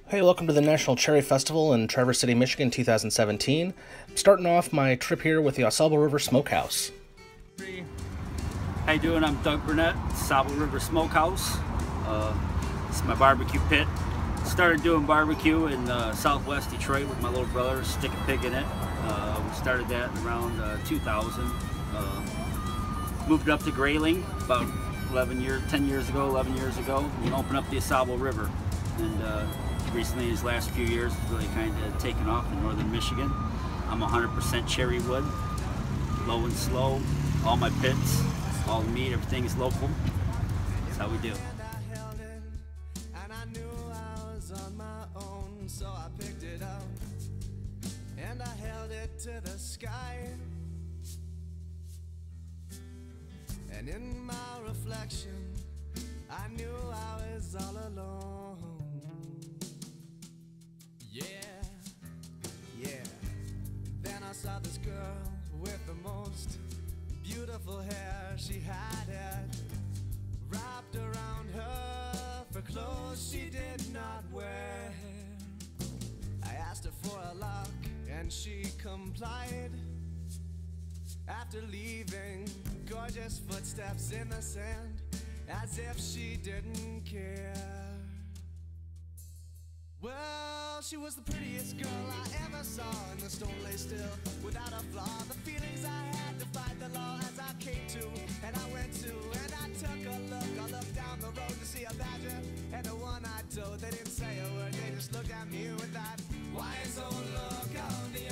Hey, welcome to the National Cherry Festival in Traverse City, Michigan 2017. I'm starting off my trip here with the AuSable River Smokehouse. How you doing? I'm Doug Burnett, AuSable River Smokehouse. It's my barbecue pit. Started doing barbecue in southwest Detroit with my little brother, Stick a Pig in It. We started that around 2000. Moved up to Grayling about 11 years ago, and opened up the AuSable River. And recently, these last few years, it's really kind of taken off in northern Michigan. I'm 100% cherry wood, low and slow, all my pits, all the meat, everything is local. That's how we do. And I knew I was on my own, so I picked it up and I held it to the sky. And in my reflection, I knew I was all alone. Yeah. Then I saw this girl with the most beautiful hair. She had it wrapped around her for clothes she did not wear. I asked her for a lock and she complied. After leaving, gorgeous footsteps in the sand, as if she didn't care. Well, she was the prettiest girl I ever saw, and the stone lay still without a flaw. The feelings I had defied the law as I came to, and I went to, and I took a look. I looked down the road to see a badger, and the one I told, they didn't say a word, they just looked at me with that wise old look on the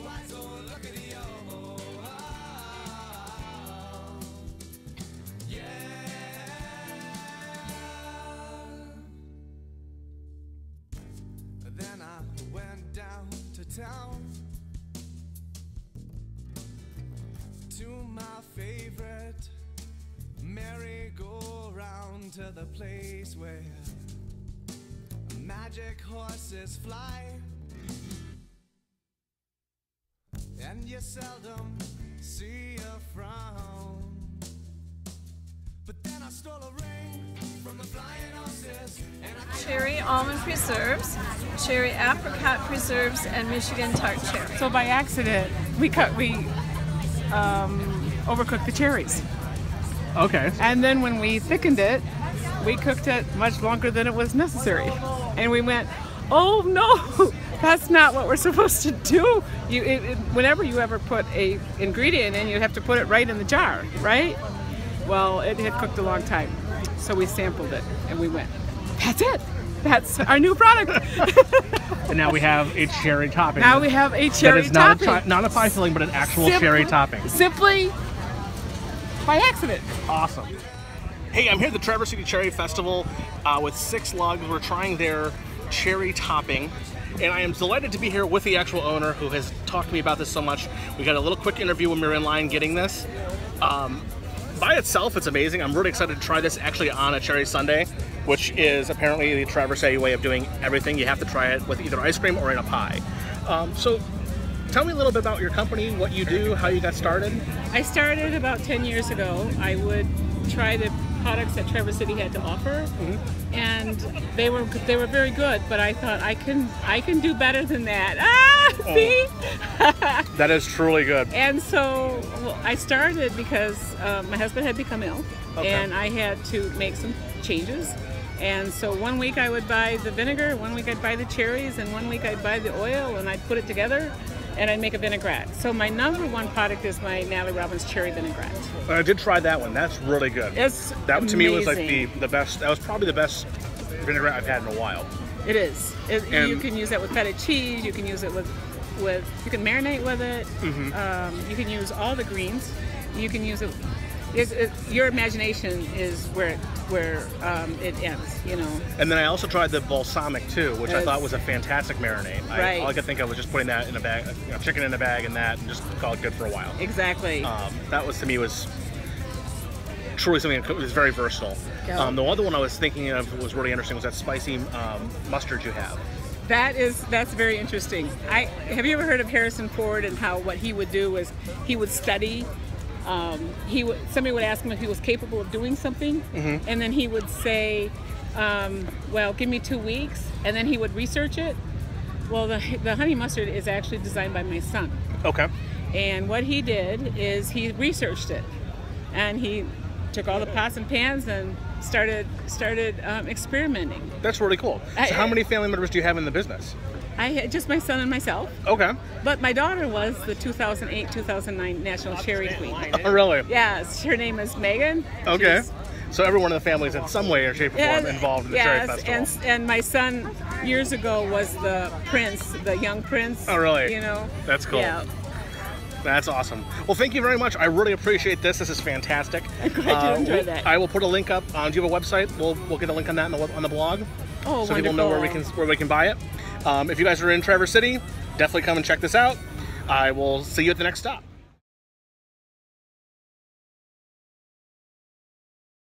wise old look at the Then I went down to town to my favorite merry-go-round, to the place where magic horses fly, and you seldom see a frown. But then I stole a ring from the flying horses, and I cherry almond preserves, cherry apricot preserves, and Michigan tart cherry. So by accident, we overcooked the cherries. Okay. And then when we thickened it, we cooked it much longer than it was necessary. And we went, oh no, that's not what we're supposed to do. Whenever you ever put a ingredient in, you have to put it right in the jar, right? Well, it had cooked a long time, so we sampled it and we went, that's it. That's our new product. And now we have a cherry topping. Now we have a cherry that is topping. not a pie filling, but an actual cherry topping. Simply by accident. Awesome. Hey, I'm here at the Traverse City Cherry Festival with Six Lugs. We're trying their cherry topping. And I am delighted to be here with the actual owner who has talked to me about this so much. We got a little quick interview when we were in line getting this. By itself, it's amazing. I'm really excited to try this actually on a cherry sundae, which is apparently the Traverse City way of doing everything. You have to try it with either ice cream or in a pie. So tell me a little bit about your company, what you do, how you got started. I started about 10 years ago. I would try the products that Traverse City had to offer, and they were very good. But I thought I can do better than that. See? That is truly good. And so I started because my husband had become ill, and I had to make some changes. And so one week I would buy the vinegar, one week I'd buy the cherries, and one week I'd buy the oil, and I'd put it together, and I'd make a vinaigrette. So my #1 product is my Natalie Robbins cherry vinaigrette. I did try that one. That's really good. It's that amazing. To me was like the best. That was probably the best vinaigrette I've had in a while. It is. You can use that with feta cheese. You can use it with you can marinate with it. You can use all the greens. You can use it. Your imagination is where it ends, you know. And then I also tried the balsamic too, which I thought was a fantastic marinade. Right. All I could think of was just putting that in a bag, chicken in a bag and that, and just call it good for a while. Exactly. That was, to me, was truly something that was very versatile. Yeah. The other one I was thinking of was really interesting was that spicy mustard you have. That's very interesting. Have you ever heard of Harrison Ford and how what he would do was he would study somebody would ask him if he was capable of doing something, and then he would say, well, give me 2 weeks, and then he would research it. Well, the honey mustard is actually designed by my son. Okay. And what he did is he researched it, and he took all the pots and pans and started experimenting. That's really cool. So how many family members do you have in the business? I had just my son and myself. Okay. But my daughter was the 2008-2009 National Cherry Queen. Oh, really? Yes, her name is Megan. Okay. She's, So everyone in the family is in some way or shape or form involved in the Cherry Festival. And my son years ago was the prince, the young prince. Oh, really? You know. That's cool. Yeah. That's awesome. Well, thank you very much. I really appreciate this. This is fantastic. I'm glad you enjoyed that. I will put a link up. Do you have a website? We'll get a link on that on the blog. Oh, so wonderful. people know where we can buy it. If you guys are in Traverse City, definitely come and check this out. I will see you at the next stop.